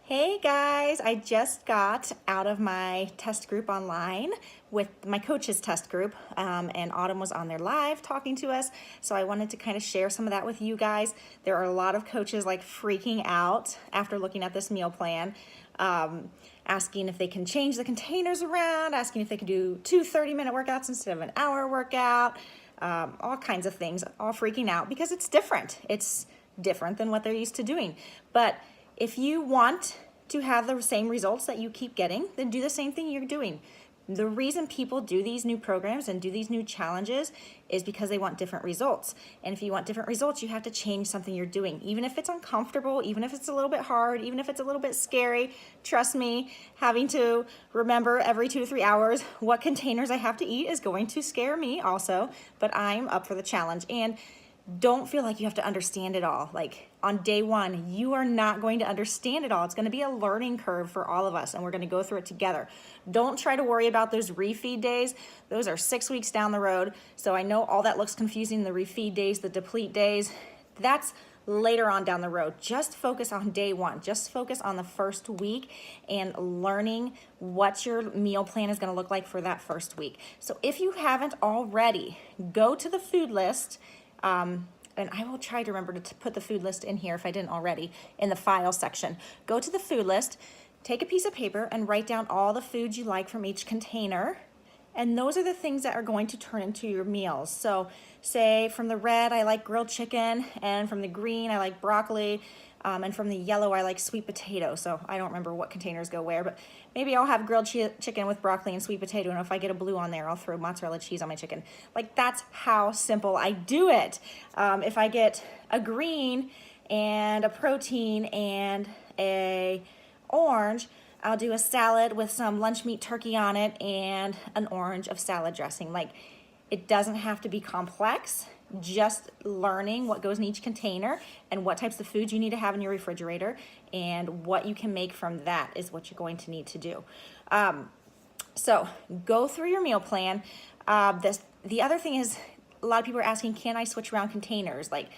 Hey guys, I just got out of my test group online with my coach's test group, and Autumn was on there live talking to us. So I wanted to kind of share some of that with you guys. There are a lot of coaches like freaking out after looking at this meal plan, asking if they can change the containers around, asking if they can do two 30-minute workouts instead of an hour workout, all kinds of things, all freaking out because it's different. It's different than what they're used to doing. But if you want to have the same results that you keep getting, then do the same thing you're doing. The reason people do these new programs and do these new challenges is because they want different results. And if you want different results, you have to change something you're doing. Even if it's uncomfortable, even if it's a little bit hard, even if it's a little bit scary, trust me, having to remember every 2 to 3 hours what containers I have to eat is going to scare me also, but I'm up for the challenge. And don't feel like you have to understand it all. Like on day one, you are not going to understand it all. It's going to be a learning curve for all of us, and we're going to go through it together. Don't try to worry about those refeed days. Those are 6 weeks down the road. So I know all that looks confusing, the refeed days, the deplete days. That's later on down the road. Just focus on day one. Just focus on the first week and learning what your meal plan is going to look like for that first week. So if you haven't already, go to the food list. And I will try to remember to put the food list in here if I didn't already, in the file section. Go to the food list, take a piece of paper and write down all the foods you like from each container. And those are the things that are going to turn into your meals. So say from the red, I like grilled chicken, and from the green, I like broccoli, and from the yellow, I like sweet potato. So I don't remember what containers go where, but maybe I'll have grilled chicken with broccoli and sweet potato, and if I get a blue on there, I'll throw mozzarella cheese on my chicken. Like, that's how simple I do it. If I get a green and a protein and a orange, I'll do a salad with some lunch meat turkey on it and an orange of salad dressing. Like, it doesn't have to be complex. Just learning what goes in each container and what types of foods you need to have in your refrigerator and what you can make from that is what you're going to need to do. So go through your meal plan. The other thing is, a lot of people are asking, can I switch around containers? Like,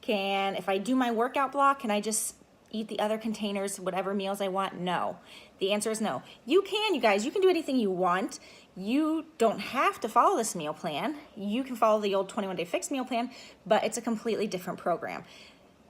if I do my workout block, can I just eat the other containers, whatever meals I want? No. The answer is no. You can, you guys. You can do anything you want. You don't have to follow this meal plan. You can follow the old 21-day fix meal plan, but it's a completely different program.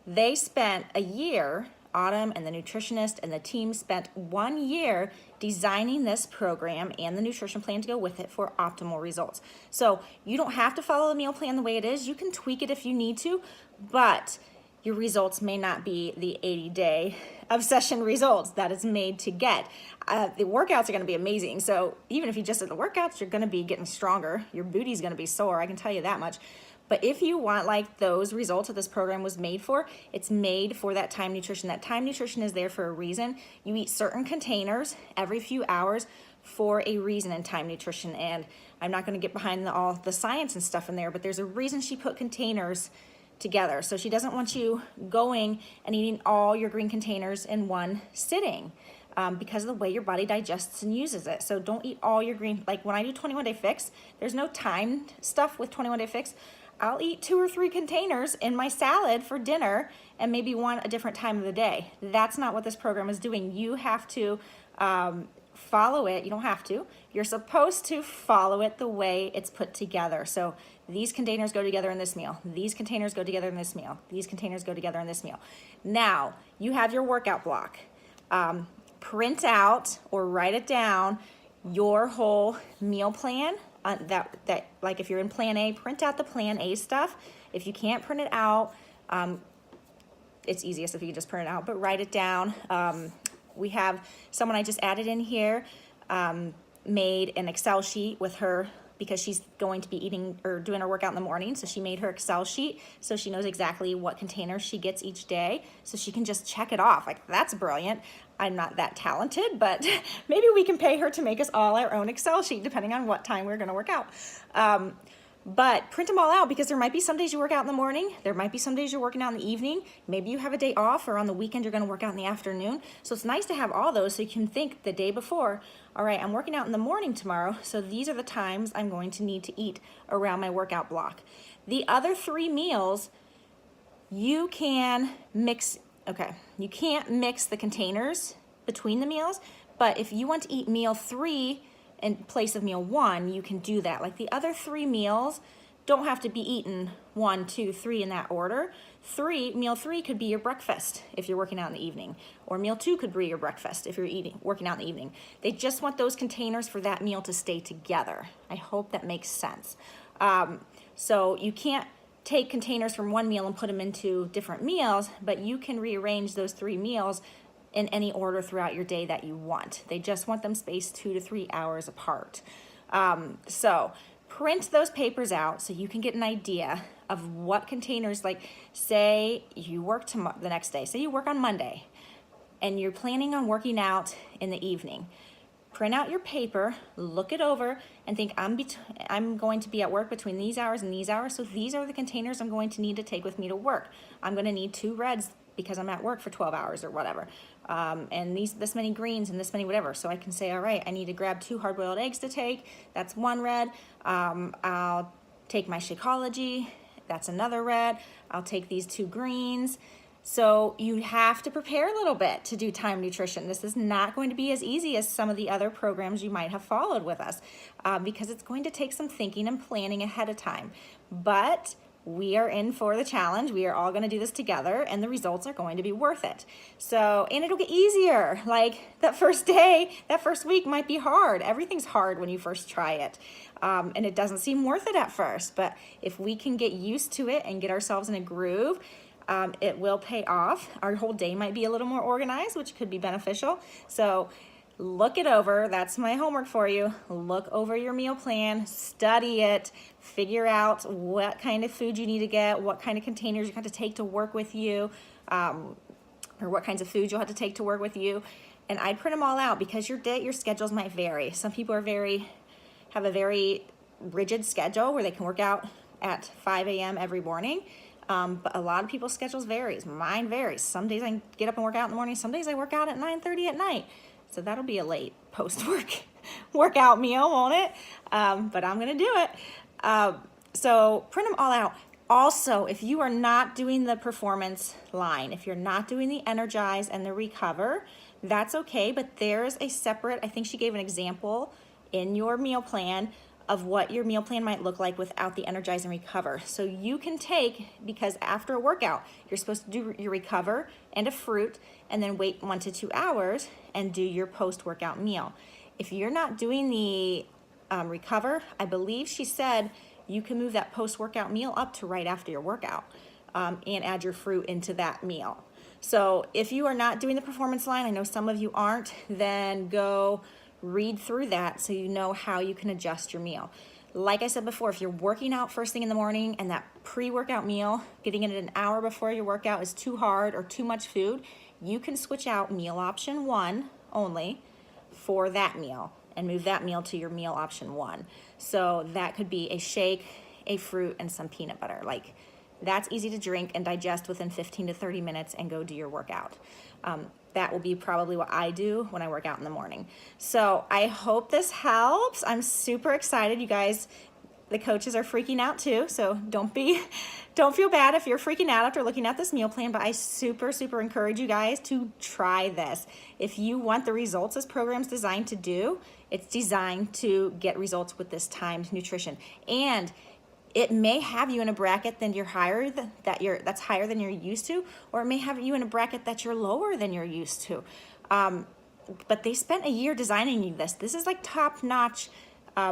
They spent a year, Autumn and the nutritionist and the team spent 1 year designing this program and the nutrition plan to go with it for optimal results. So you don't have to follow the meal plan the way it is. You can tweak it if you need to, but your results may not be the 80-day obsession results that it's made to get. The workouts are going to be amazing. So even if you just did the workouts, you're going to be getting stronger. Your booty's going to be sore, I can tell you that much. But if you want like those results that this program was made for, it's made for that time nutrition. That time nutrition is there for a reason. You eat certain containers every few hours for a reason in time nutrition. And I'm not going to get behind all the science and stuff in there, but there's a reason she put containers together. So she doesn't want you going and eating all your green containers in one sitting because of the way your body digests and uses it. So don't eat all your green. Like when I do 21-day fix, there's no timed stuff with 21-day fix. I'll eat 2 or 3 containers in my salad for dinner and maybe one a different time of the day. That's not what this program is doing. You have to follow it. You don't have to. You're supposed to follow it the way it's put together. So these containers go together in this meal. These containers go together in this meal. These containers go together in this meal. Now, you have your workout block. Print out or write it down your whole meal plan. Like if you're in plan A, print out the plan A stuff. If you can't print it out, it's easiest if you just print it out, but write it down. We have someone I just added in here, made an Excel sheet with her because she's going to be eating or doing her workout in the morning. So she made her Excel sheet so she knows exactly what container she gets each day. So she can just check it off. Like, that's brilliant. I'm not that talented, but maybe we can pay her to make us all our own Excel sheet depending on what time we're going to work out. But print them all out because there might be some days you work out in the morning. There might be some days you're working out in the evening. Maybe you have a day off, or on the weekend you're going to work out in the afternoon. So it's nice to have all those so you can think the day before, all right, I'm working out in the morning tomorrow, so these are the times I'm going to need to eat around my workout block. The other 3 meals, you can mix, okay, you can't mix the containers between the meals, but if you want to eat meal 3 in place of meal 1, you can do that. Like the other 3 meals don't have to be eaten 1, 2, 3 in that order. Meal 3 could be your breakfast if you're working out in the evening, or meal 2 could be your breakfast if you're working out in the evening. They just want those containers for that meal to stay together. I hope that makes sense. So you can't take containers from one meal and put them into different meals, but you can rearrange those 3 meals in any order throughout your day that you want. They just want them spaced 2 to 3 hours apart. So print those papers out so you can get an idea of what containers, like say you work the next day, say you work on Monday and you're planning on working out in the evening. Print out your paper, look it over, and think I'm going to be at work between these hours and these hours, so these are the containers I'm going to need to take with me to work. I'm going to need 2 reds because I'm at work for 12 hours or whatever, and this many greens and this many whatever. So I can say, all right, I need to grab 2 hard-boiled eggs to take. That's 1 red. I'll take my Shakeology. That's another red. I'll take these 2 greens. So you have to prepare a little bit to do Time Nutrition. This is not going to be as easy as some of the other programs you might have followed with us, because it's going to take some thinking and planning ahead of time. But we are in for the challenge. We are all going to do this together, and the results are going to be worth it. So, and it'll get easier. Like that first day, that first week might be hard. Everything's hard when you first try it. And it doesn't seem worth it at first, but if we can get used to it and get ourselves in a groove, it will pay off. Our whole day might be a little more organized, which could be beneficial. So look it over. That's my homework for you. Look over your meal plan, study it, figure out what kind of food you need to get, what kind of containers you have to take to work with you, or what kinds of food you'll have to take to work with you. And I'd print them all out because your schedules might vary. Some people have a very rigid schedule where they can work out at 5 a.m. every morning. But a lot of people's schedules varies. Mine varies. Some days I get up and work out in the morning. Some days I work out at 9:30 at night. So that'll be a late workout meal, won't it? But I'm going to do it. So print them all out. Also, if you are not doing the performance line, if you're not doing the Energize and the Recover, that's okay. But there's a separate, I think she gave an example in your meal plan of what your meal plan might look like without the Energize and Recover. So you can take, because after a workout, you're supposed to do your Recover and a fruit, and then wait 1 to 2 hours and do your post-workout meal. If you're not doing the Recover, I believe she said you can move that post-workout meal up to right after your workout, and add your fruit into that meal. So if you are not doing the performance line, I know some of you aren't, then go read through that so you know how you can adjust your meal. Like I said before, if you're working out first thing in the morning and that pre-workout meal, getting it an hour before your workout is too hard or too much food, you can switch out meal option 1 only for that meal and move that meal to your meal option 1. So that could be a shake, a fruit, and some peanut butter. Like that's easy to drink and digest within 15 to 30 minutes and go do your workout. That will be probably what I do when I work out in the morning. So I hope this helps. I'm super excited. You guys, the coaches are freaking out too. So don't feel bad if you're freaking out after looking at this meal plan, but I super encourage you guys to try this. If you want the results this program's designed to do, it's designed to get results with this timed nutrition. And it may have you in a bracket that's higher than you're used to, or it may have you in a bracket that you're lower than you're used to. But they spent a year designing you this. This is like top-notch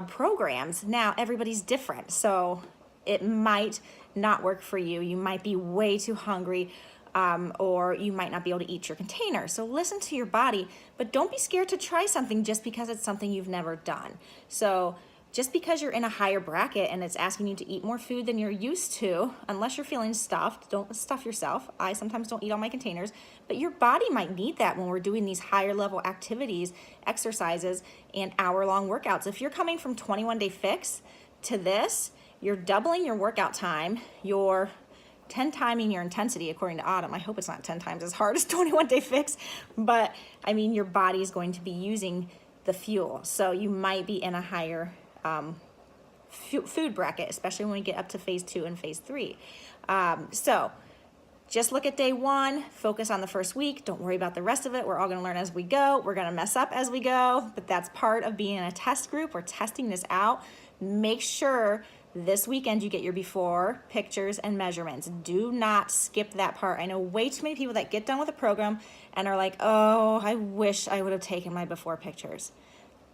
programs. Now everybody's different, so it might not work for you. You might be way too hungry, or you might not be able to eat your container. So listen to your body, but don't be scared to try something just because it's something you've never done. So just because you're in a higher bracket and it's asking you to eat more food than you're used to, unless you're feeling stuffed, don't stuff yourself. I sometimes don't eat all my containers, but your body might need that when we're doing these higher level activities, exercises, and hour-long workouts. If you're coming from 21-day fix to this, you're doubling your workout time, you're 10 timing your intensity according to Autumn. I hope it's not 10 times as hard as 21-day fix, but I mean, your body is going to be using the fuel. So you might be in a higher food bracket, especially when we get up to phase 2 and phase 3. So Just look at day one, focus on the first week. Don't worry about the rest of it. We're all gonna learn as we go. We're gonna mess up as we go, but that's part of being in a test group. We're testing this out. Make sure this weekend you get your before pictures and measurements. Do not skip that part. I know way too many people that get done with a program and are like, oh, I wish I would have taken my before pictures.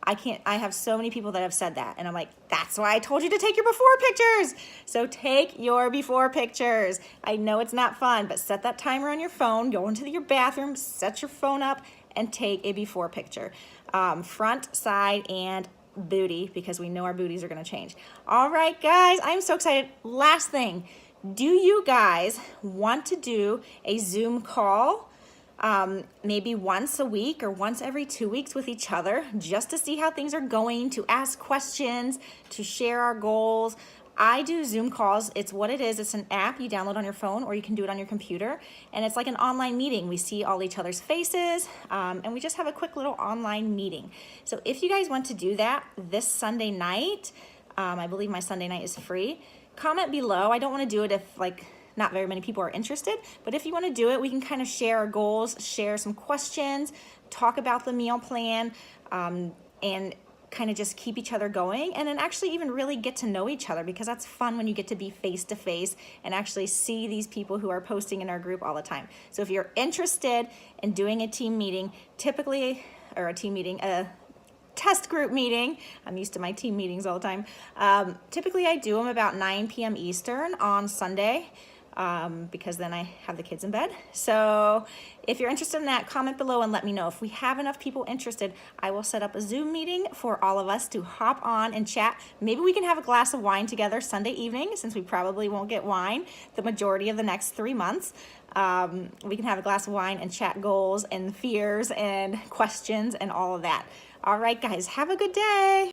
I have so many people that have said that, and I'm like, that's why I told you to take your before pictures. So take your before pictures. I know it's not fun, but set that timer on your phone, go into your bathroom, set your phone up, and take a before picture. Front, side, and booty, because we know our booties are gonna change. All right, guys, I'm so excited. Last thing, do you guys want to do a Zoom call? Maybe once a week or once every 2 weeks with each other, just to see how things are going, to ask questions, to share our goals. I do Zoom calls. It's what it is. It's an app you download on your phone, or you can do it on your computer. And it's like an online meeting. We see all each other's faces, and we just have a quick little online meeting. So if you guys want to do that this Sunday night, I believe my Sunday night is free. Comment below. I don't want to do it if not very many people are interested, but if you want to do it, we can kind of share our goals, share some questions, talk about the meal plan, and kind of just keep each other going, and then actually even really get to know each other, because that's fun when you get to be face to face and actually see these people who are posting in our group all the time. So if you're interested in doing a team meeting, a test group meeting. I'm used to my team meetings all the time. Typically I do them about 9 p.m. Eastern on Sunday, because then I have the kids in bed. So if you're interested in that, comment below and let me know. If we have enough people interested, I will set up a Zoom meeting for all of us to hop on and chat. Maybe we can have a glass of wine together Sunday evening, since we probably won't get wine the majority of the next 3 months. We can have a glass of wine and chat goals and fears and questions and all of that. All right, guys, have a good day.